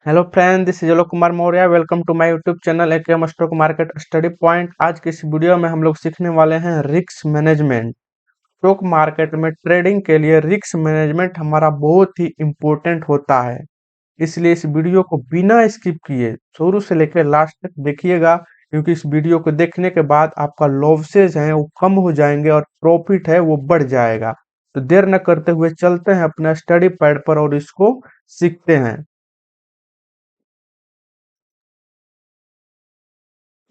Hello friend, this is Alok Kumar Maurya. Welcome to my YouTube channel AKM stock market study point. आज के इस video में हम लोग सीखने वाले हैं रिस्क मैनेजमेंट। स्टॉक मार्केट में ट्रेडिंग के लिए रिस्क मैनेजमेंट हमारा बहुत ही इम्पोर्टेंट होता है। इसलिए इस वीडियो को बिना स्किप किए शुरू से लेकर लास्ट तक देखिएगा, क्योंकि इस वीडियो को देखने के बाद आपका लॉसेज है वो कम हो जाएंगे और प्रॉफिट है वो बढ़ जाएगा। तो देर न करते हुए चलते हैं अपना स्टडी पैड पर और इसको सीखते हैं।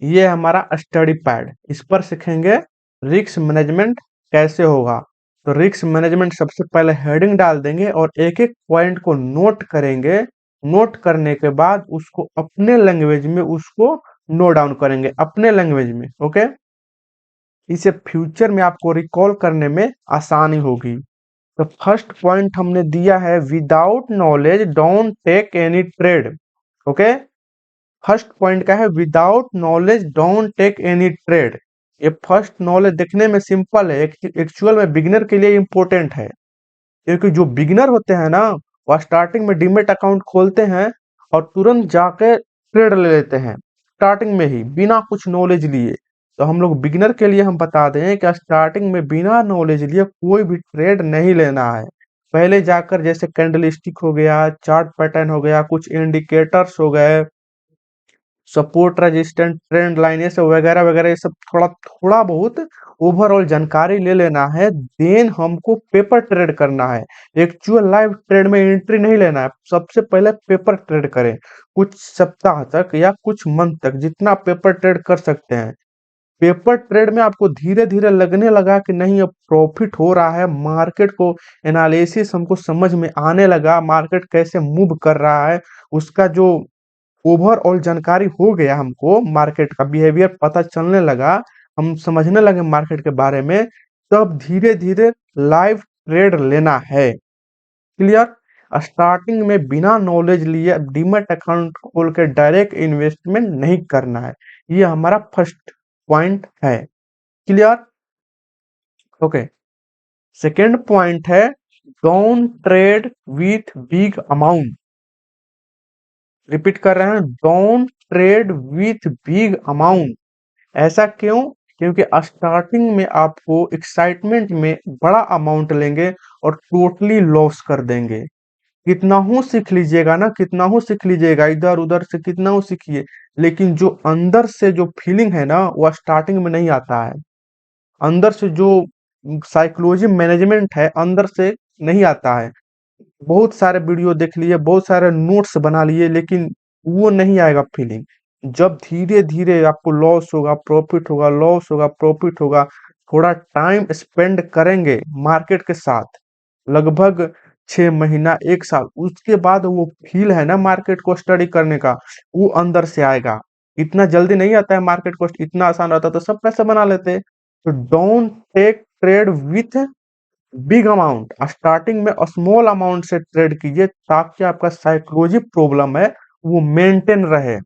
ये हमारा स्टडी पैड, इस पर सीखेंगे रिस्क मैनेजमेंट कैसे होगा। तो रिस्क मैनेजमेंट सबसे पहले हेडिंग डाल देंगे और एक एक पॉइंट को नोट करेंगे। नोट करने के बाद उसको अपने लैंग्वेज में उसको नोट डाउन करेंगे अपने लैंग्वेज में। ओके, इसे फ्यूचर में आपको रिकॉल करने में आसानी होगी। तो फर्स्ट पॉइंट हमने दिया है, without knowledge don't take any trade. Okay, first point का है without knowledge don't take any trade. ये फर्स्ट नॉलेज देखने में सिंपल है, एक्चुअल में बिगिनर के लिए इंपॉर्टेंट है। क्योंकि जो बिगिनर होते हैं ना, वह स्टार्टिंग में डीमेट अकाउंट खोलते हैं और तुरंत जाके ट्रेड ले लेते हैं, स्टार्टिंग में ही बिना कुछ नॉलेज लिए। तो हम लोग बिगिनर के लिए हम बता दें कि स्टार्टिंग में बिना नॉलेज लिए कोई भी ट्रेड नहीं लेना है। पहले जाकर जैसे कैंडल स्टिक हो गया, चार्ट पैटर्न हो गया, कुछ इंडिकेटर्स हो गए, सपोर्ट रेजिस्टेंट ट्रेंड लाइन, ये सब वगैरह वगैरह, ये सब थोड़ा थोड़ा बहुत ओवरऑल जानकारी ले लेना है। देन हमको पेपर ट्रेड करना है। एक्चुअल लाइव ट्रेड में एंट्री नहीं लेना है। सबसे पहले पेपर ट्रेड करें, कुछ सप्ताह तक या कुछ मंथ तक जितना पेपर ट्रेड कर सकते हैं। पेपर ट्रेड में आपको धीरे धीरे लगने लगा कि नहीं अब प्रॉफिट हो रहा है, मार्केट को एनालिसिस हमको समझ में आने लगा, मार्केट कैसे मूव कर रहा है, उसका जो ओवरऑल जानकारी हो गया, हमको मार्केट का बिहेवियर पता चलने लगा, हम समझने लगे मार्केट के बारे में। तब धीरे धीरे लाइव ट्रेड लेना है। क्लियर? स्टार्टिंग में बिना नॉलेज लिए डीमैट अकाउंट खोल के डायरेक्ट इन्वेस्टमेंट नहीं करना है। ये हमारा फर्स्ट पॉइंट है। क्लियर? ओके, सेकेंड पॉइंट है, don't trade with big amount. Repeat कर रहे हैं, don't trade with big amount. ऐसा क्यों? क्योंकि स्टार्टिंग में आपको एक्साइटमेंट में बड़ा अमाउंट लेंगे और टोटली लॉस कर देंगे। कितना हूँ सीख लीजिएगा ना, कितना हूँ सीख लीजिएगा, इधर उधर से कितना हूँ सीखिए, लेकिन जो अंदर से जो फीलिंग है ना, वो स्टार्टिंग में नहीं आता है। अंदर से जो साइकोलॉजी मैनेजमेंट है अंदर से नहीं आता है। बहुत सारे वीडियो देख लिए, बहुत सारे नोट्स बना लिए, लेकिन वो नहीं आएगा फीलिंग। जब धीरे धीरे आपको लॉस होगा प्रॉफिट होगा, लॉस होगा प्रॉफिट होगा, थोड़ा टाइम स्पेंड करेंगे मार्केट के साथ, लगभग 6 महीना 1 साल, उसके बाद वो फील है ना मार्केट को स्टडी करने का, वो अंदर से आएगा। इतना जल्दी नहीं आता है मार्केट को, इतना आसान रहता तो सब पैसे बना लेते। तो don't take trade with big amount. Starting में स्मॉल अमाउंट से ट्रेड कीजिए ताकि आपका साइकोलॉजी प्रॉब्लम है वो मेंटेन रहे।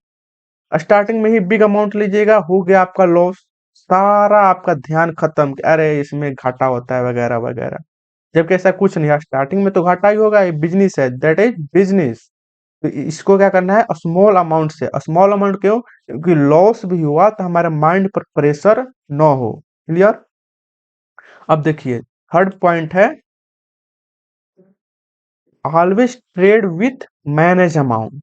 स्टार्टिंग में ही बिग अमाउंट लीजिएगा, हो गया आपका लॉस, सारा आपका ध्यान खत्म कि अरे इसमें घाटा होता है वगैरह वगैरह। जबकि ऐसा कुछ नहीं है, स्टार्टिंग में तो घाटा ही होगा, ये बिजनेस है, दैट इज बिजनेस। तो इसको क्या करना है, स्मॉल अमाउंट से। स्मॉल अमाउंट क्यों? क्योंकि लॉस भी हुआ तो हमारे माइंड पर प्रेशर न हो। क्लियर? अब देखिए, थर्ड पॉइंट है, always trade with manage amount.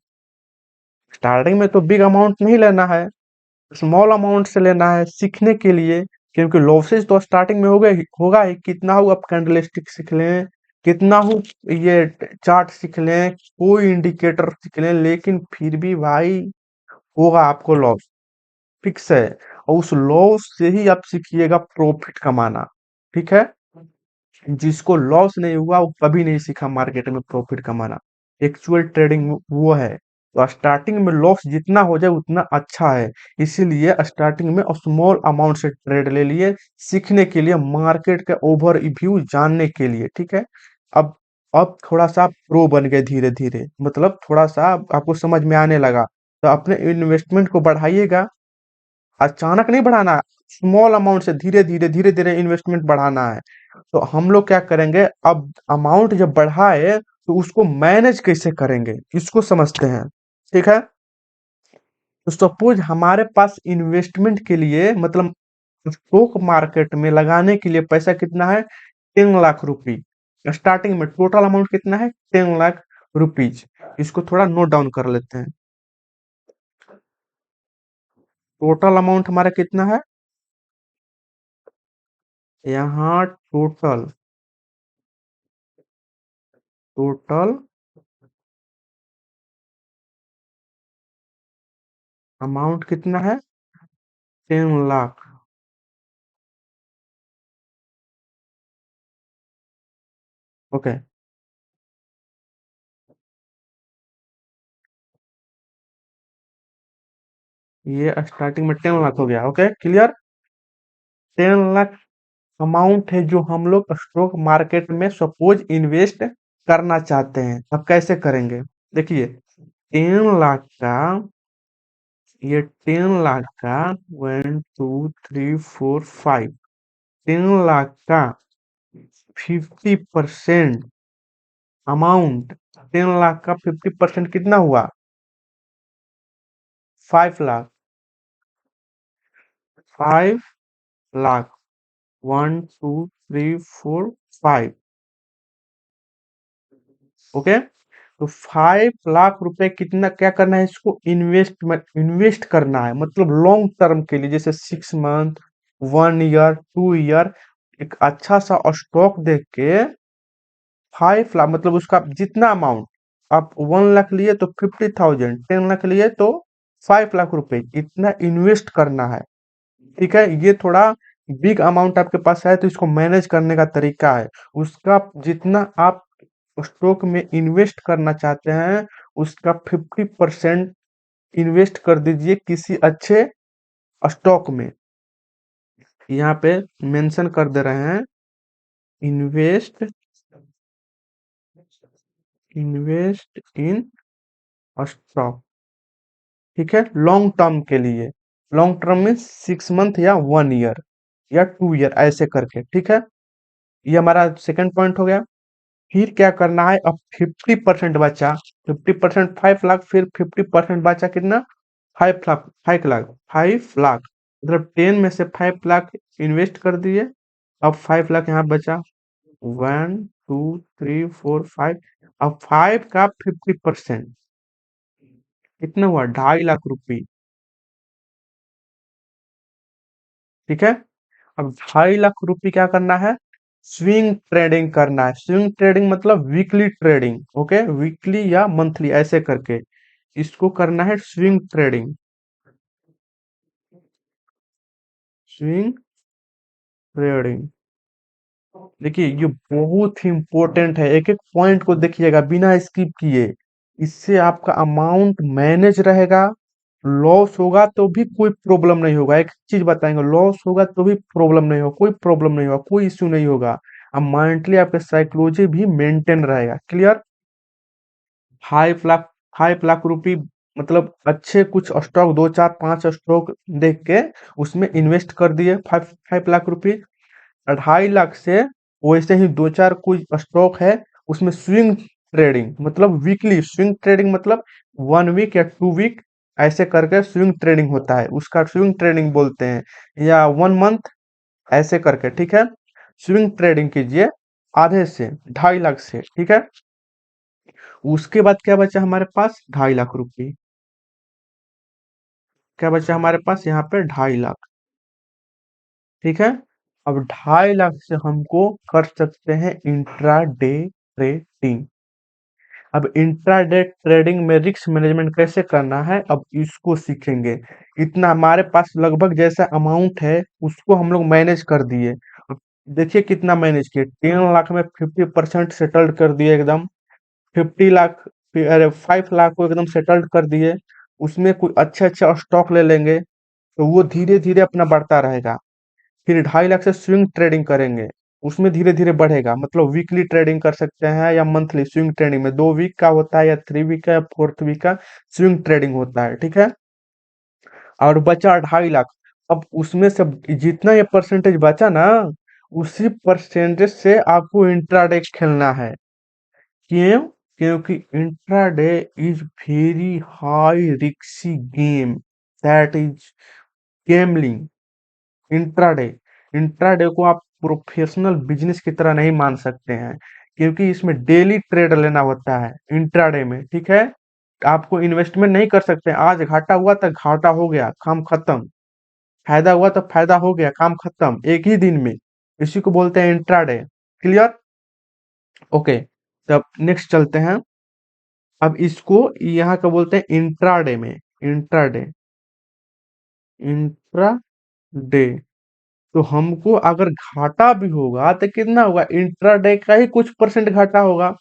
Starting में तो बिग अमाउंट नहीं लेना है, स्मॉल अमाउंट से लेना है सीखने के लिए। क्योंकि लॉसेज तो स्टार्टिंग में होगा ही। कितना हो आप कैंडलस्टिक सीख लें, कितना हो ये चार्ट सीख लें, कोई इंडिकेटर सीख लें, लेकिन फिर भी भाई होगा आपको लॉस, फिक्स है। और उस लॉस से ही आप सीखिएगा प्रॉफिट कमाना। ठीक है? जिसको लॉस नहीं हुआ वो कभी नहीं सीखा मार्केट में प्रॉफिट कमाना। एक्चुअल ट्रेडिंग वो है। तो स्टार्टिंग में लॉस जितना हो जाए उतना अच्छा है। इसीलिए स्टार्टिंग में स्मॉल अमाउंट से ट्रेड ले लिए, सीखने के लिए, मार्केट का ओवर व्यू जानने के लिए। ठीक है? अब अब थोड़ा सा प्रो बन गए धीरे धीरे, मतलब थोड़ा सा आपको समझ में आने लगा, तो अपने इन्वेस्टमेंट को बढ़ाइएगा। अचानक नहीं बढ़ाना है, स्मॉल अमाउंट से धीरे धीरे इन्वेस्टमेंट बढ़ाना है। तो हम लोग क्या करेंगे, अब अमाउंट जब बढ़ाए तो उसको मैनेज कैसे करेंगे इसको समझते हैं। ठीक है। तो सपोज हमारे पास इन्वेस्टमेंट के लिए मतलब स्टॉक मार्केट में लगाने के लिए पैसा कितना है, 10 लाख रुपी। स्टार्टिंग में टोटल अमाउंट कितना है, 10 लाख रुपीज। इसको थोड़ा नोट डाउन कर लेते हैं। टोटल अमाउंट हमारा कितना है, यहाँ टोटल टोटल अमाउंट कितना है, 10 लाख। ओके, ये स्टार्टिंग में 10 लाख हो गया। Okay, clear. 10 लाख अमाउंट है जो हम लोग स्टॉक मार्केट में सपोज इन्वेस्ट करना चाहते हैं। अब कैसे करेंगे, देखिए 10 लाख का, ये 10 लाख का 1 2 3 4 5, 10 लाख का 50% अमाउंट, 10 लाख का 50% कितना हुआ, 5 लाख। 5 लाख, 1 2 3 4 5। ओके, तो 5 लाख रुपए कितना क्या करना है, इसको इन्वेस्ट करना है, मतलब लॉन्ग टर्म के लिए, जैसे 6 मंथ, 1 ईयर, 2 ईयर। एक अच्छा सा स्टॉक देख के 5 लाख मतलब उसका जितना अमाउंट, आप 1 लाख लिए तो 50,000, 10 लाख लिए तो 5 लाख रुपए, इतना इन्वेस्ट करना है। ठीक है, ये थोड़ा बिग अमाउंट आपके पास है तो इसको मैनेज करने का तरीका है। उसका जितना आप स्टॉक में इन्वेस्ट करना चाहते हैं, उसका 50% इन्वेस्ट कर दीजिए किसी अच्छे स्टॉक में। यहाँ पे मेंशन कर दे रहे हैं, इन्वेस्ट इन्वेस्ट इन स्टॉक। ठीक है, लॉन्ग टर्म के लिए, लॉन्ग टर्म में 6 मंथ या 1 ईयर या 2 ईयर ऐसे करके। ठीक है, ये हमारा सेकंड पॉइंट हो गया। फिर क्या करना है, अब 50% बचा, 50% 5 लाख, फिर 50% बचा कितना, 5 लाख। 5 लाख, 5 लाख मतलब 10 में से 5 लाख इन्वेस्ट कर दिए। अब 5 लाख यहाँ बचा, 1 2 3 4 5। अब 5 का 50% कितना हुआ, 2.5 लाख रुपए। ठीक है, अब 2.5 लाख रुपए क्या करना है, स्विंग ट्रेडिंग करना है। स्विंग ट्रेडिंग मतलब वीकली ट्रेडिंग। ओके, वीकली या मंथली ऐसे करके इसको करना है स्विंग ट्रेडिंग। स्विंग ट्रेडिंग, देखिए ये बहुत ही इंपॉर्टेंट है, एक एक पॉइंट को देखिएगा बिना स्किप किए। इससे आपका अमाउंट मैनेज रहेगा। लॉस होगा तो भी कोई प्रॉब्लम नहीं होगा, एक चीज बताएंगे, लॉस होगा तो भी प्रॉब्लम नहीं होगा, कोई प्रॉब्लम नहीं होगा, कोई इश्यू नहीं होगा। अब मेंटली आपका साइकोलॉजी भी मेंटेन रहेगा। क्लियर। 5 लाख, 5 लाख रुपए मतलब अच्छे कुछ स्टॉक, 2 4 5 स्टॉक देख के उसमें इन्वेस्ट कर दिए, 5 5 लाख रुपए। 2.5 लाख से वैसे ही 2 4 कुछ स्टॉक है, उसमें स्विंग ट्रेडिंग मतलब वीकली स्विंग ट्रेडिंग मतलब 1 वीक या 2 वीक ऐसे करके स्विंग ट्रेडिंग होता है, उसका स्विंग ट्रेडिंग बोलते हैं, या 1 मंथ ऐसे करके। ठीक है, स्विंग ट्रेडिंग कीजिए आधे से, 2.5 लाख से। ठीक है, उसके बाद क्या बचा हमारे पास, 2.5 लाख रुपए। क्या बचा हमारे पास यहाँ पे, 2.5 लाख। ठीक है, अब 2.5 लाख से हमको कर सकते हैं इंट्रा डे ट्रेडिंग। अब इंट्राडे ट्रेडिंग में रिस्क मैनेजमेंट कैसे करना है, अब इसको सीखेंगे। इतना हमारे पास लगभग जैसा अमाउंट है उसको हम लोग मैनेज कर दिए। अब देखिए कितना मैनेज किए, 10 लाख में 50% सेटल्ड कर दिए एकदम। 50 लाख, अरे 5 लाख को एकदम सेटल्ड कर दिए। उसमें कोई अच्छे अच्छे स्टॉक ले लेंगे तो वो धीरे धीरे अपना बढ़ता रहेगा। फिर 2.5 लाख से स्विंग ट्रेडिंग करेंगे, उसमें धीरे धीरे बढ़ेगा, मतलब वीकली ट्रेडिंग कर सकते हैं या मंथली। स्विंग ट्रेडिंग में 2 वीक का होता है या 3 वीक का या 4th वीक का स्विंग ट्रेडिंग होता है। ठीक है, और बचा 2.5 लाख। अब उसमें से जितना ये परसेंटेज बचा ना, उसी परसेंटेज से आपको इंट्राडे खेलना है। क्यों, क्योंकि intraday is very high risky game, that is gambling. Intraday intraday को आप प्रोफेशनल बिजनेस की तरह नहीं मान सकते हैं, क्योंकि इसमें डेली ट्रेड लेना होता है इंट्राडे में, ठीक है। आपको इन्वेस्टमेंट नहीं कर सकते, आज घाटा हुआ तो घाटा हो गया, काम खत्म। फायदा हुआ तो फायदा हो गया, काम खत्म एक ही दिन में। इसी को बोलते हैं इंट्राडे। क्लियर? ओके, तब नेक्स्ट चलते हैं। अब इसको यहाँ का बोलते हैं इंट्राडे में, इंट्राडे, इंट्राडे। तो हमको अगर घाटा भी होगा तो कितना होगा, इंट्राडे का ही कुछ परसेंट घाटा होगा।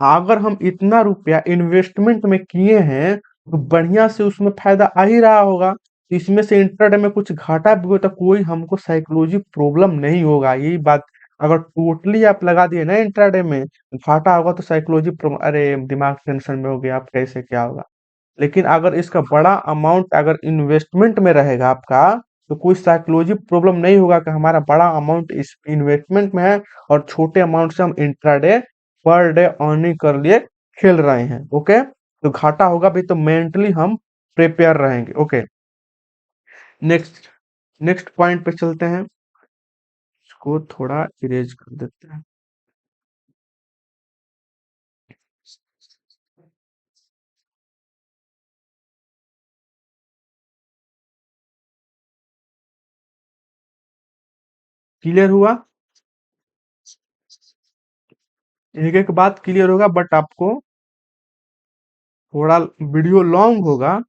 अगर हम इतना रुपया इन्वेस्टमेंट में किए हैं तो बढ़िया से उसमें फायदा आ ही रहा होगा। इसमें से इंट्राडे में कुछ घाटा भी हो तो कोई हमको साइकोलॉजी प्रॉब्लम नहीं होगा, यही बात। अगर टोटली आप लगा दिए ना इंट्राडे में, घाटा होगा तो साइकोलॉजी प्रॉब्लम, अरे दिमाग टेंशन में हो गया, आप कैसे क्या होगा। लेकिन अगर इसका बड़ा अमाउंट अगर इन्वेस्टमेंट में रहेगा आपका, तो कोई साइकोलॉजी प्रॉब्लम नहीं होगा कि हमारा बड़ा अमाउंट इस इन्वेस्टमेंट में है और छोटे अमाउंट से हम इंट्राडे पर डे अर्निंग कर लिए खेल रहे हैं। ओके, तो घाटा होगा भी तो मेंटली हम प्रिपेयर रहेंगे। ओके, नेक्स्ट नेक्स्ट पॉइंट पे चलते हैं। इसको थोड़ा इरेज कर देते हैं। क्लियर हुआ? एक एक बात क्लियर होगा, बट आपको थोड़ा वीडियो लॉन्ग होगा,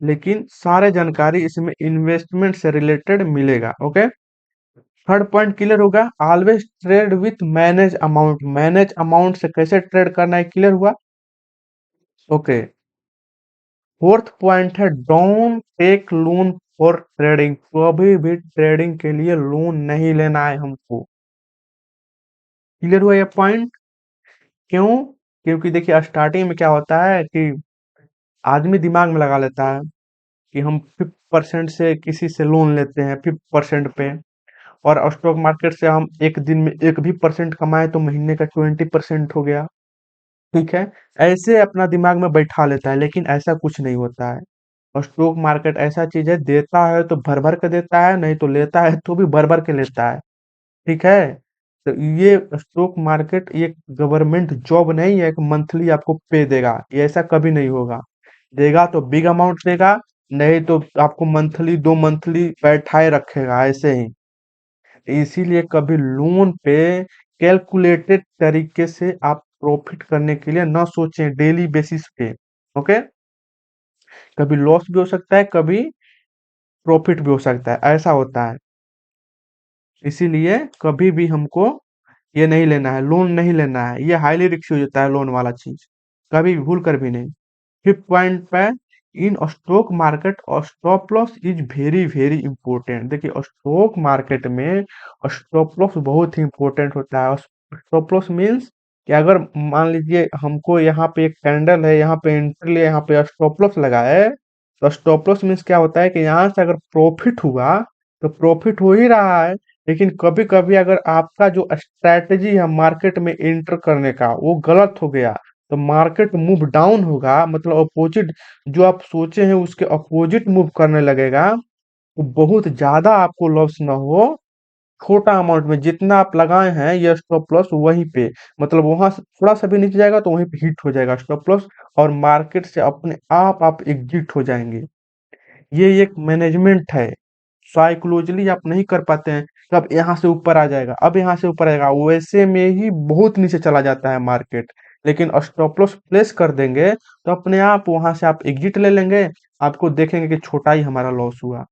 लेकिन सारे जानकारी इसमें इन्वेस्टमेंट से रिलेटेड मिलेगा। ओके, थर्ड पॉइंट क्लियर होगा। Always trade with manage amount, manage amount से कैसे ट्रेड करना है, क्लियर हुआ? ओके, फोर्थ पॉइंट है don't take loan for trading, कभी भी ट्रेडिंग के लिए लोन नहीं लेना है हमको। क्लियर हुआ ये पॉइंट? क्यों? क्योंकि देखिए स्टार्टिंग में क्या होता है कि आदमी दिमाग में लगा लेता है कि हम 50% से किसी से लोन लेते हैं, 50% पे, और स्टॉक मार्केट से हम एक दिन में एक भी परसेंट कमाए तो महीने का 20% हो गया। ठीक है, ऐसे अपना दिमाग में बैठा लेता है, लेकिन ऐसा कुछ नहीं होता है। और स्टॉक मार्केट ऐसा चीज है, देता है तो भर भर के देता है, नहीं तो लेता है तो भी भर भर के लेता है। ठीक है, तो ये स्टॉक मार्केट ये गवर्नमेंट जॉब नहीं है कि मंथली आपको पे देगा, ये ऐसा कभी नहीं होगा। देगा तो बिग अमाउंट देगा, नहीं तो आपको मंथली 2 मंथली बैठाए रखेगा ऐसे ही। इसीलिए कभी लोन पे कैलकुलेटेड तरीके से आप प्रॉफिट करने के लिए ना सोचें डेली बेसिस पे। ओके, कभी लॉस भी हो सकता है, कभी प्रॉफिट भी हो सकता है, ऐसा होता है। इसीलिए कभी भी हमको ये नहीं लेना है, लोन नहीं लेना है, ये हाईली रिस्क हो जाता है लोन वाला चीज, कभी भी भूल कर भी नहीं। फिफ्थ पॉइंट पे, in stock market stop loss is very very important. देखिए स्टॉक मार्केट में स्टॉप लॉस बहुत ही इंपॉर्टेंट होता है। स्टॉप लॉस मीन्स कि अगर मान लीजिए हमको यहाँ पे एक कैंडल है, यहाँ पे एंट्री लिया, यहाँ पे स्टॉप लॉस लगा है, तो स्टॉप लॉस मीन्स क्या होता है कि यहाँ से अगर प्रॉफिट हुआ तो प्रॉफिट हो ही रहा है। लेकिन कभी कभी अगर आपका जो स्ट्रैटेजी है मार्केट में एंटर करने का वो गलत हो गया, तो मार्केट मूव डाउन होगा, मतलब अपोजिट, जो आप सोचे हैं उसके अपोजिट मूव करने लगेगा। तो बहुत ज्यादा आपको लॉस ना हो, छोटा अमाउंट में जितना आप लगाए हैं ये स्टॉप लॉस वहीं पे, मतलब वहां से थोड़ा सा भी नीचे जाएगा तो वहीं पे हिट हो जाएगा स्टॉप लॉस, और मार्केट से अपने आप एग्जिट हो जाएंगे। ये एक मैनेजमेंट है, साइकोलॉजिकली आप नहीं कर पाते हैं कब यहाँ से ऊपर आ जाएगा, अब यहाँ से ऊपर आएगा, वैसे में ही बहुत नीचे चला जाता है मार्केट। लेकिन स्टॉप लॉस प्लेस कर देंगे तो अपने आप वहां से आप एग्जिट ले लेंगे, आपको देखेंगे कि छोटा ही हमारा लॉस हुआ।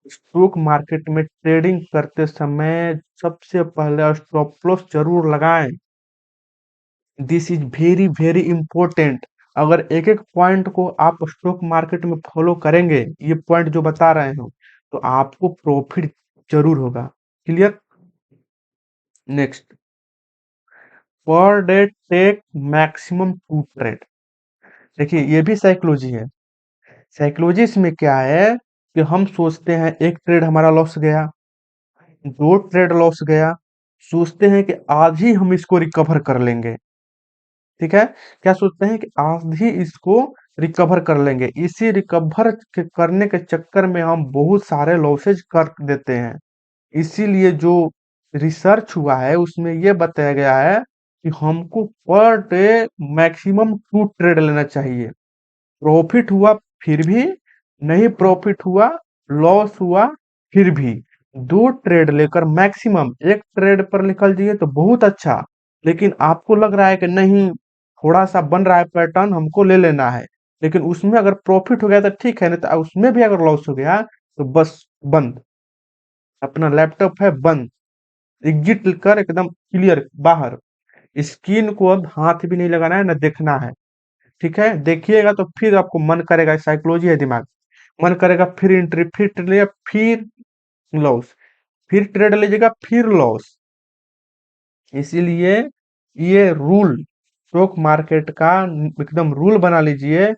स्टॉक मार्केट में ट्रेडिंग करते समय सबसे पहले स्टॉप लॉस जरूर लगाएं। This is very very important. अगर एक एक पॉइंट को आप स्टॉक मार्केट में फॉलो करेंगे, ये पॉइंट जो बता रहे हो, तो आपको प्रॉफिट जरूर होगा। Clear? Next, per day take maximum 2 trade. देखिए ये भी साइकोलॉजी है। साइकोलॉजी इसमें क्या है कि हम सोचते हैं एक ट्रेड हमारा लॉस गया, 2 ट्रेड लॉस गया, सोचते हैं कि आज ही हम इसको रिकवर कर लेंगे। ठीक है, क्या सोचते हैं कि आज ही इसको रिकवर कर लेंगे। इसी रिकवर करने के चक्कर में हम बहुत सारे लॉसेज कर देते हैं। इसीलिए जो रिसर्च हुआ है उसमें ये बताया गया है कि हमको पर डे मैक्सिमम 2 ट्रेड लेना चाहिए। प्रॉफिट हुआ फिर भी, नहीं प्रॉफिट हुआ, लॉस हुआ फिर भी, 2 ट्रेड लेकर मैक्सिमम, एक ट्रेड पर निकल जाइए तो बहुत अच्छा। लेकिन आपको लग रहा है कि नहीं, थोड़ा सा बन रहा है पैटर्न, हमको ले लेना है, लेकिन उसमें अगर प्रॉफिट हो गया तो ठीक है, नहीं तो उसमें भी अगर लॉस हो गया तो बस बंद, अपना लैपटॉप है बंद, एग्जिट कर एकदम क्लियर बाहर। स्क्रीन को अब हाथ भी नहीं लगाना है, ना देखना है। ठीक है, देखिएगा तो फिर आपको मन करेगा, साइकोलॉजी है दिमाग, मन करेगा फिर एंट्री, फिर ट्रेड लिया, फिर लॉस, फिर ट्रेड लीजिएगा, फिर लॉस। इसीलिए ये रूल, स्टॉक मार्केट का एकदम रूल बना लीजिए,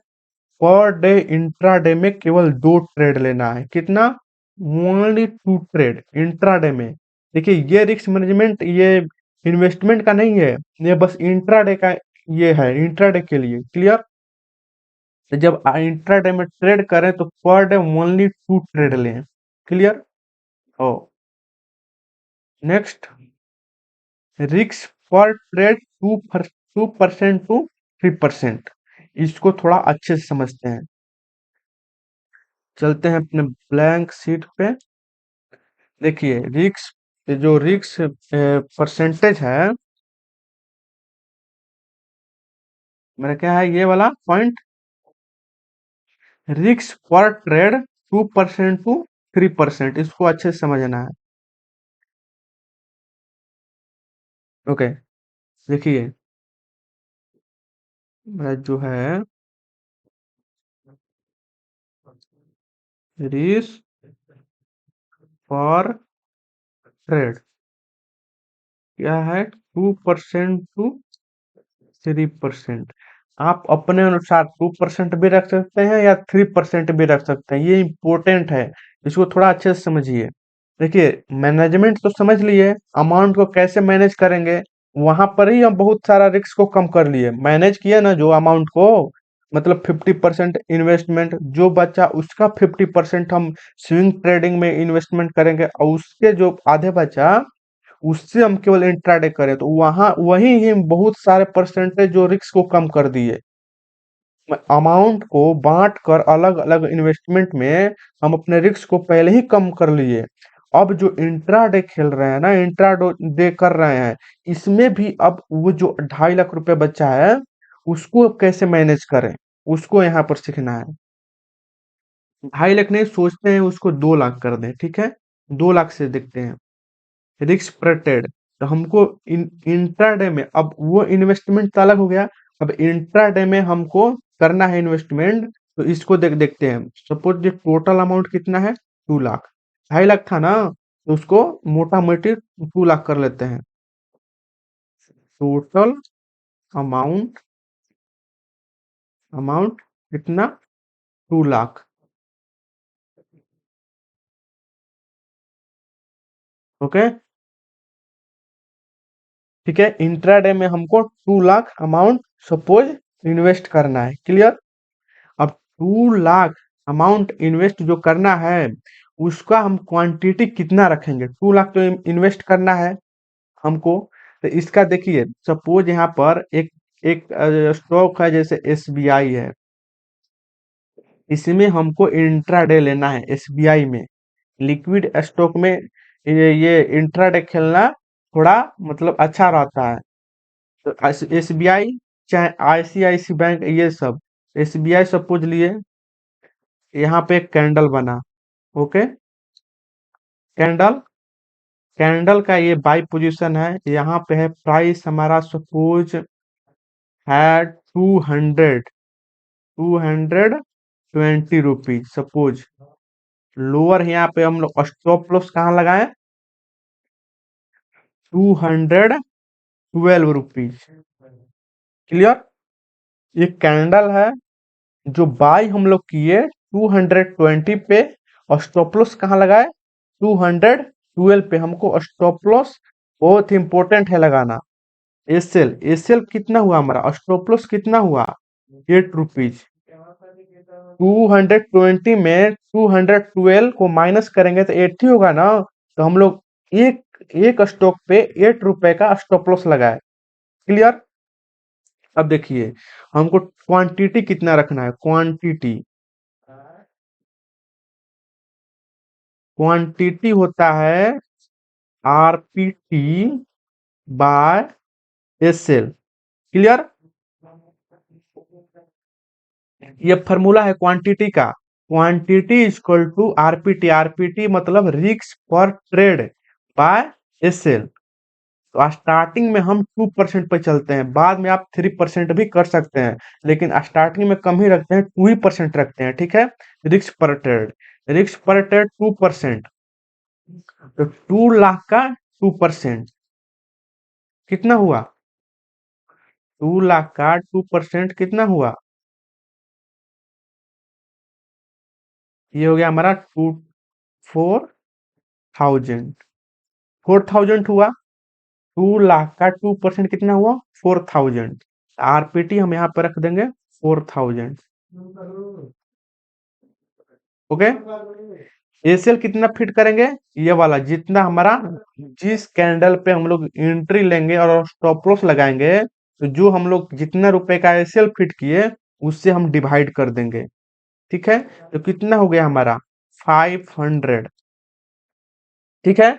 पर डे इंट्राडे में केवल 2 ट्रेड लेना है। कितना? ओनली 2 ट्रेड इंट्राडे में। देखिए ये रिस्क मैनेजमेंट, ये इन्वेस्टमेंट का नहीं है, ये बस इंट्राडे का, ये है इंट्राडे के लिए। क्लियर? तो जब इंट्राडे में ट्रेड करें तो पर डे ओनली 2 ट्रेड लें। Clear? O, next, risk per trade 2% to 3%। इसको थोड़ा अच्छे से समझते हैं। चलते हैं अपने ब्लैंक शीट पे। देखिए रिस्क, जो रिस्क परसेंटेज है, मेरा क्या है ये वाला point, risk per trade 2% to 3%, इसको अच्छे से समझना है। ओके, देखिए मेरा जो है रिस्क पर ट्रेड क्या है, 2% टू 3%। आप अपने अनुसार 2% भी रख सकते हैं या 3% भी रख सकते हैं, ये इम्पोर्टेंट है, इसको थोड़ा अच्छे से समझिए। देखिए मैनेजमेंट तो समझ लिए, अमाउंट को कैसे मैनेज करेंगे, वहां पर ही हम बहुत सारा रिस्क को कम कर लिए, मैनेज किया ना जो अमाउंट को, मतलब 50% इन्वेस्टमेंट जो बचा उसका 50% हम स्विंग ट्रेडिंग में इन्वेस्टमेंट करेंगे, और उसके जो आधे बचा उससे हम केवल इंट्राडे करें, तो वहां वही ही हम बहुत सारे परसेंटेज जो रिस्क को कम कर दिए। अमाउंट को बांट कर अलग अलग इन्वेस्टमेंट में हम अपने रिस्क को पहले ही कम कर लिए। अब जो इंट्राडे खेल रहे हैं ना, इंट्राडे कर रहे हैं, इसमें भी अब वो जो 2.5 लाख रुपए बचा है उसको अब कैसे मैनेज करें, उसको यहाँ पर सीखना है। 2.5 लाख नहीं सोचते हैं उसको 2 लाख कर दें, ठीक है, 2 लाख से देखते हैं। रिस्क पर ट्रेड, तो हमको इंट्राडे में, अब वो इन्वेस्टमेंट तो अलग हो गया, अब इंट्राडे में हमको करना है इन्वेस्टमेंट, तो इसको देखते हैं। सपोज ये टोटल अमाउंट कितना है, 2 लाख, 2.5 लाख था ना, तो उसको मोटा मोटी 2 लाख कर लेते हैं। टोटल अमाउंट, अमाउंट कितना, 2 लाख। ओके, ठीक है, इंट्राडे में हमको 2 लाख अमाउंट सपोज इन्वेस्ट करना है। क्लियर? अब 2 लाख अमाउंट इन्वेस्ट जो करना है, उसका हम क्वांटिटी कितना रखेंगे, 2 लाख तो इन्वेस्ट करना है हमको। तो इसका देखिए, सपोज यहाँ पर एक एक स्टॉक है जैसे एसबीआई है, इसमें हमको इंट्राडे लेना है एसबीआई में। लिक्विड स्टॉक में ये इंट्राडे खेलना थोड़ा मतलब अच्छा रहता है। तो एसबीआई चाहे आईसीआईसी बैंक, ये सब, एसबीआई सपोज लिए, यहाँ पे एक कैंडल बना। ओके, कैंडल, कैंडल का ये बाई पोजीशन है, यहाँ पे है प्राइस हमारा सपोज है 220 रुपीज सपोज। लोअर यहाँ पे हम लोग स्टॉप लॉस कहाँ लगाए, 212 रुपीज। क्लियर? ये कैंडल है, जो बाई हम लोग किए 220 पे, और स्टॉप लॉस कहाँ लगाए, 212 पे। हमको स्टॉप लॉस बहुत इंपॉर्टेंट है लगाना। एसएल एसएल कितना हुआ हमारा, स्टॉप लॉस कितना हुआ, 8 रुपीज। 220 में 212 को माइनस करेंगे तो 80 होगा ना। तो हम लोग एक एक स्टॉक पे 8 रुपए का स्टॉप लॉस लगाए। क्लियर। अब देखिए हमको क्वांटिटी कितना रखना है, क्वांटिटी क्वांटिटी होता है आरपीटी बाय एसएल। क्लियर। ये फॉर्मूला है क्वांटिटी का, quantity equal to RPT. RPT मतलब risk per trade by SL. तो स्टार्टिंग में हम 2% पे चलते हैं, बाद में आप 3% भी कर सकते हैं, लेकिन स्टार्टिंग में कम ही रखते हैं, 2% रखते हैं। ठीक है। Risk per trade, risk per trade 2%। तो 2 लाख का 2% कितना हुआ, 2 लाख का 2% कितना हुआ, ये हो गया हमारा 4,000। 4,000 हुआ। 2 लाख का 2% कितना हुआ, 4,000। आरपीटी हम यहाँ पे रख देंगे 4,000। ओके। एसीएल कितना फिट करेंगे, ये वाला जितना हमारा, जिस कैंडल पे हम लोग एंट्री लेंगे और स्टॉप लॉस लगाएंगे, तो जो हम लोग जितना रुपए का एसीएल फिट किए उससे हम डिवाइड कर देंगे। ठीक है। तो कितना हो गया हमारा, 500। ठीक है।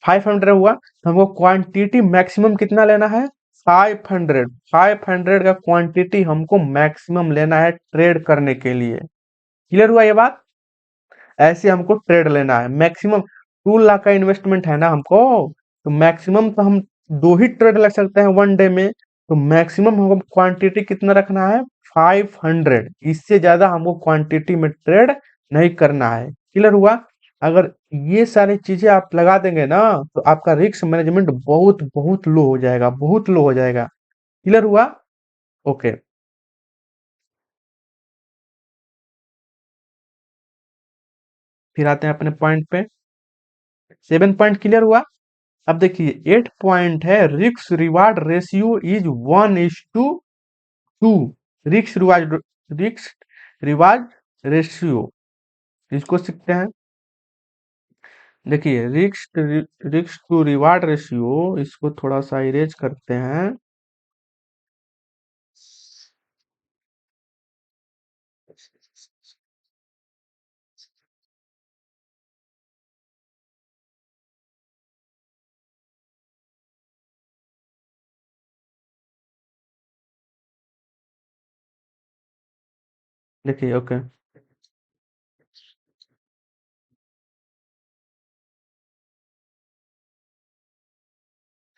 500 हुआ तो हमको क्वांटिटी मैक्सिमम कितना लेना है, 500। 500 का क्वांटिटी हमको मैक्सिमम लेना है ट्रेड करने के लिए। क्लियर हुआ ये बात। ऐसे हमको ट्रेड लेना है मैक्सिमम। 2 लाख का इन्वेस्टमेंट है ना हमको, तो मैक्सिमम तो हम दो ही ट्रेड लग सकते हैं 1 डे में। तो मैक्सिमम हमको क्वांटिटी कितना रखना है, 500। इससे ज्यादा हमको क्वांटिटी में ट्रेड नहीं करना है। क्लियर हुआ। अगर ये सारी चीजें आप लगा देंगे ना, तो आपका रिस्क मैनेजमेंट बहुत बहुत लो हो जाएगा, बहुत लो हो जाएगा। क्लियर हुआ। ओके। फिर आते हैं अपने पॉइंट पे। 7 पॉइंट क्लियर हुआ। अब देखिए 8 पॉइंट है, risk reward ratio is 1:2। Risk reward ratio, इसको सीखते हैं। देखिए रिस्क टू रिवार्ड रेशियो, इसको थोड़ा सा इरेज करते हैं। देखिए okay,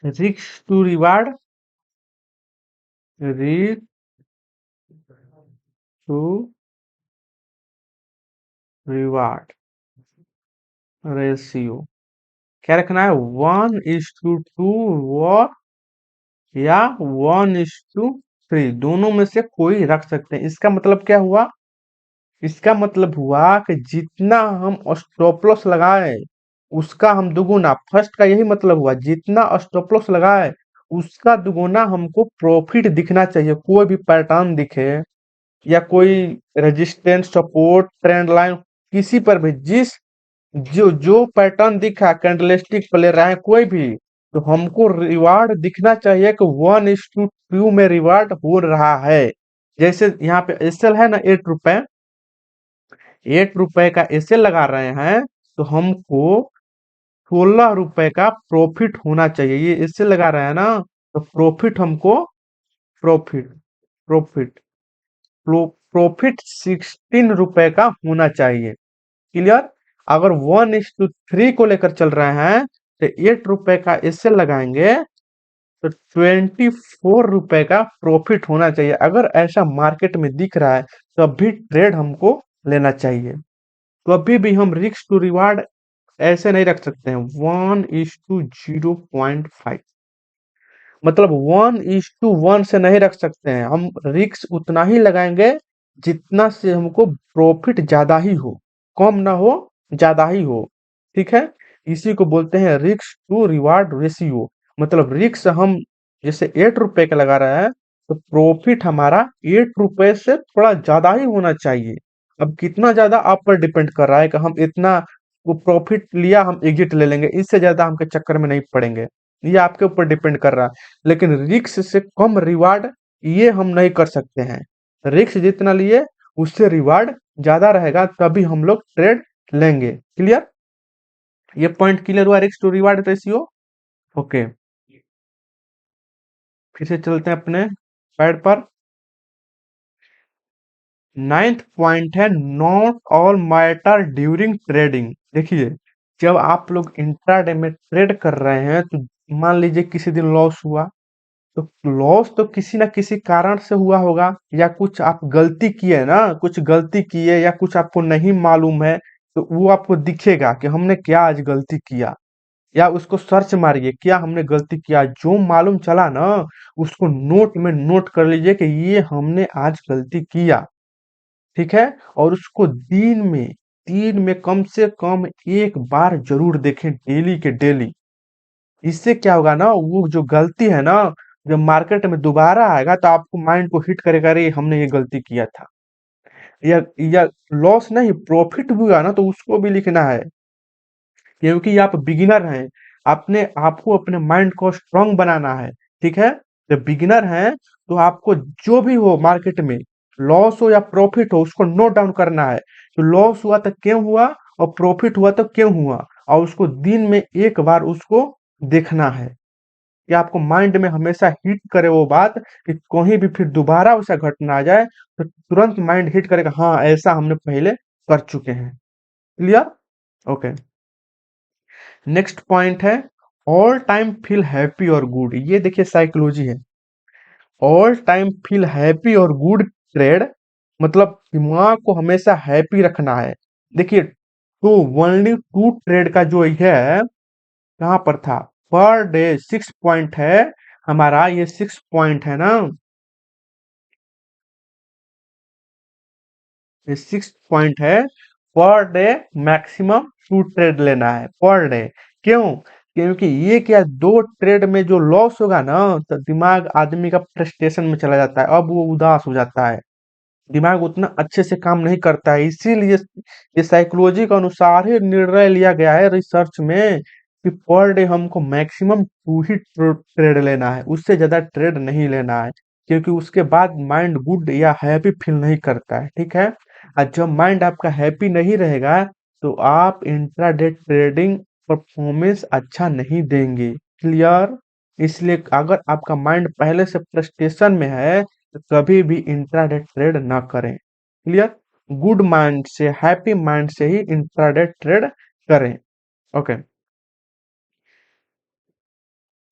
risk to reward, risk to reward ratio क्या रखना है, 1:2 या 1:3, दोनों में से कोई रख सकते हैं। इसका मतलब क्या हुआ, इसका मतलब हुआ कि जितना हम स्टॉप लॉस लगाए उसका हम दुगुना, फर्स्ट का यही मतलब हुआ, जितना स्टॉप लॉस लगाए उसका दुगुना हमको प्रॉफिट दिखना चाहिए। कोई भी पैटर्न दिखे या कोई रेजिस्टेंस सपोर्ट ट्रेंड लाइन, किसी पर भी जिस जो जो पैटर्न दिखा, कैंडलस्टिक प्ले रहा है कोई भी, तो हमको रिवार्ड दिखना चाहिए कि 1:2 में रिवार्ड हो रहा है। जैसे यहाँ पे एसएल है ना, 8 रुपए, 8 रुपए का एसएल लगा रहे हैं, तो हमको 16 रुपए का प्रॉफिट होना चाहिए। ये एसएल लगा रहे हैं ना, तो प्रॉफिट हमको, प्रॉफिट प्रॉफिट प्रॉफिट 16 रुपए का होना चाहिए। क्लियर। अगर 1:3 को लेकर चल रहे हैं, तो 8 रुपए का एसएल लगाएंगे, तो 24 रुपए का प्रॉफिट होना चाहिए। अगर ऐसा मार्केट में दिख रहा है तो अभी ट्रेड हमको लेना चाहिए। तो अभी भी हम रिस्क टू रिवार्ड ऐसे नहीं रख सकते हैं, 1:0.5, मतलब 1:1 से नहीं रख सकते हैं। हम रिस्क उतना ही लगाएंगे जितना से हमको प्रॉफिट ज्यादा ही हो, कम ना हो, ज्यादा ही हो। ठीक है। इसी को बोलते हैं रिस्क टू रिवार्ड रेशियो। मतलब रिक्स हम जैसे 8 रुपए का लगा रहा है, तो प्रॉफिट हमारा 8 रुपए से थोड़ा ज्यादा ही होना चाहिए। अब कितना ज्यादा आप पर डिपेंड कर रहा है कि हम इतना वो प्रॉफिट लिया हम एग्जिट ले लेंगे, इससे ज्यादा हम के चक्कर में नहीं पड़ेंगे। ये आपके ऊपर डिपेंड कर रहा है, लेकिन रिस्क से कम रिवार्ड ये हम नहीं कर सकते हैं। रिस्क जितना लिए उससे रिवार्ड ज्यादा रहेगा, तभी हम लोग ट्रेड लेंगे। क्लियर? ये पॉइंट क्लियर हुआ risk to reward ratio. Okay, फिर से चलते हैं अपने पैड पर। नाइन्थ पॉइंट है not all matter during trading. देखिए, जब आप लोग इंट्राडे में ट्रेड कर रहे हैं, तो मान लीजिए किसी दिन लॉस हुआ, तो लॉस तो किसी ना किसी कारण से हुआ होगा, या कुछ आप गलती किए ना, कुछ गलती किए या कुछ आपको नहीं मालूम है, तो वो आपको दिखेगा कि हमने क्या आज गलती किया। या उसको सर्च मारिए क्या हमने गलती किया, जो मालूम चला ना उसको नोट में नोट कर लीजिए कि ये हमने आज गलती किया। ठीक है? और उसको दिन में कम से कम एक बार जरूर देखें, डेली के डेली। इससे क्या होगा ना, वो जो गलती है ना, जब मार्केट में दोबारा आएगा तो आपको माइंड को हिट करेगा, अरे हमने ये गलती किया था। या लॉस नहीं, प्रॉफिट भी हुआ ना, तो उसको भी लिखना है, क्योंकि आप बिगिनर हैं। आपने आपको अपने माइंड को स्ट्रांग बनाना है। ठीक है? जब बिगिनर हैं, तो आपको जो भी हो मार्केट में, लॉस हो या प्रॉफिट हो, उसको नोट डाउन करना है। तो लॉस हुआ तो क्यों हुआ, और प्रॉफिट हुआ तो क्यों हुआ, और उसको दिन में एक बार उसको देखना है, कि आपको माइंड में हमेशा हिट करे वो बात, कि कहीं भी फिर दोबारा वैसा घटना आ जाए, तो तुरंत माइंड हिट करेगा, हाँ ऐसा हमने पहले कर चुके हैं। क्लियर? ओके, नेक्स्ट पॉइंट है ऑल टाइम फील हैप्पी और गुड। ये देखिए साइकोलॉजी है। ऑल टाइम फील हैप्पी और गुड ट्रेड, मतलब दिमाग को हमेशा हैप्पी रखना है। देखिए, तो ओनली टू ट्रेड का जो है, कहाँ पर था, पर डे 6 पॉइंट है हमारा, ये 6 पॉइंट है ना, ये 6 पॉइंट है। पर डे मैक्सिमम 2 ट्रेड लेना है पर डे। क्यों? क्योंकि ये क्या, 2 ट्रेड में जो लॉस होगा ना, तो दिमाग आदमी का फ्रस्ट्रेशन में चला जाता है, अब वो उदास हो जाता है, दिमाग उतना अच्छे से काम नहीं करता है। इसीलिए ये साइकोलॉजी के अनुसार ही निर्णय लिया गया है रिसर्च में, कि पर डे हमको मैक्सिमम 2 ही ट्रेड लेना है, उससे ज्यादा ट्रेड नहीं लेना है, क्योंकि उसके बाद माइंड गुड या हैप्पी फील नहीं करता है। ठीक है? और जब माइंड आपका हैप्पी नहीं रहेगा, तो आप इंट्राडे ट्रेडिंग परफॉर्मेंस अच्छा नहीं देंगे। क्लियर? इसलिए अगर आपका माइंड पहले से फ्रस्ट्रेशन में है, तो कभी भी इंट्राडे ट्रेड ना करें। क्लियर? गुड माइंड से, हैप्पी माइंड से ही इंट्राडे ट्रेड करें। ओके,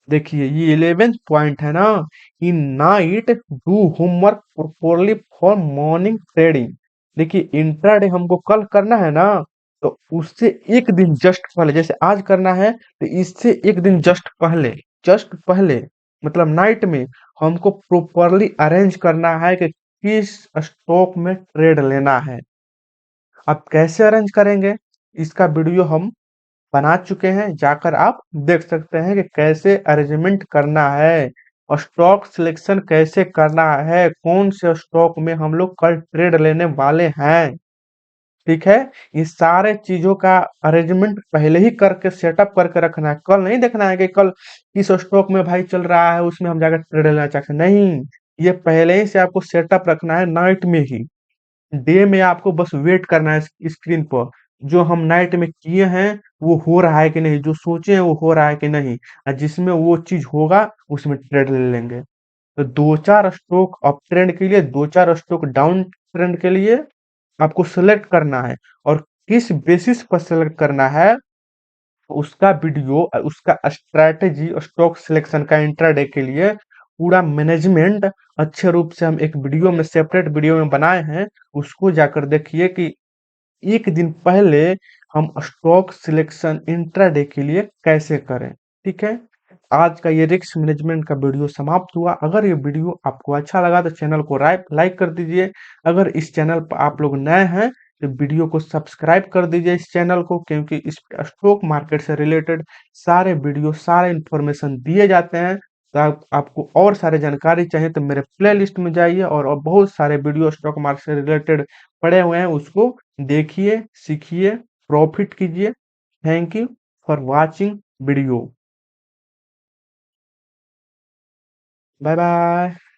देखिए ये 11th पॉइंट है ना, in night do homework properly for morning trading. देखिए, इंट्राडे हमको कल करना है ना, तो उससे एक दिन जस्ट पहले, जैसे आज करना है, तो इससे एक दिन जस्ट पहले मतलब नाइट में हमको प्रॉपरली अरेंज करना है कि किस स्टॉक में ट्रेड लेना है। अब कैसे अरेंज करेंगे, इसका वीडियो हम बना चुके हैं, जाकर आप देख सकते हैं कि कैसे अरेंजमेंट करना है, और स्टॉक सिलेक्शन कैसे करना है, कौन से स्टॉक में हम लोग कल ट्रेड लेने वाले हैं। ठीक है? ये सारे चीजों का अरेंजमेंट पहले ही करके सेटअप करके रखना है, कल नहीं देखना है कि कल किस स्टॉक में भाई चल रहा है उसमें हम जाकर ट्रेड लेना चाहते हैं, नहीं। ये पहले ही से आपको सेटअप रखना है नाइट में ही। डे में आपको बस वेट करना है स्क्रीन पर, जो हम नाइट में किए हैं वो हो रहा है कि नहीं, जो सोचे हैं वो हो रहा है कि नहीं, और जिसमें वो चीज होगा उसमें ट्रेड ले लेंगे। तो 2-4 स्टॉक अप ट्रेंड के लिए, 2-4 स्टॉक डाउन ट्रेंड के लिए आपको सेलेक्ट करना है, और किस बेसिस पर सेलेक्ट करना है, उसका वीडियो, उसका स्ट्रैटेजी, स्टॉक सिलेक्शन का इंट्राडे के लिए पूरा मैनेजमेंट अच्छे रूप से हम एक वीडियो में, सेपरेट वीडियो में बनाए हैं। उसको जाकर देखिए कि एक दिन पहले हम स्टॉक सिलेक्शन इंट्राडे के लिए कैसे करें। ठीक है? आज का ये रिस्क मैनेजमेंट का वीडियो समाप्त हुआ। अगर ये वीडियो आपको अच्छा लगा तो चैनल को लाइक कर दीजिए। अगर इस चैनल पर आप लोग नए हैं, तो वीडियो को सब्सक्राइब कर दीजिए इस चैनल को, क्योंकि इस स्टॉक मार्केट से रिलेटेड सारे वीडियो सारे इन्फॉर्मेशन दिए जाते हैं। तो आपको और सारे जानकारी चाहिए तो मेरे प्लेलिस्ट में जाइए और बहुत सारे वीडियो स्टॉक मार्केट से रिलेटेड पड़े हुए हैं, उसको देखिए, सीखिए, प्रॉफिट कीजिए। Thank you for watching video. Bye bye.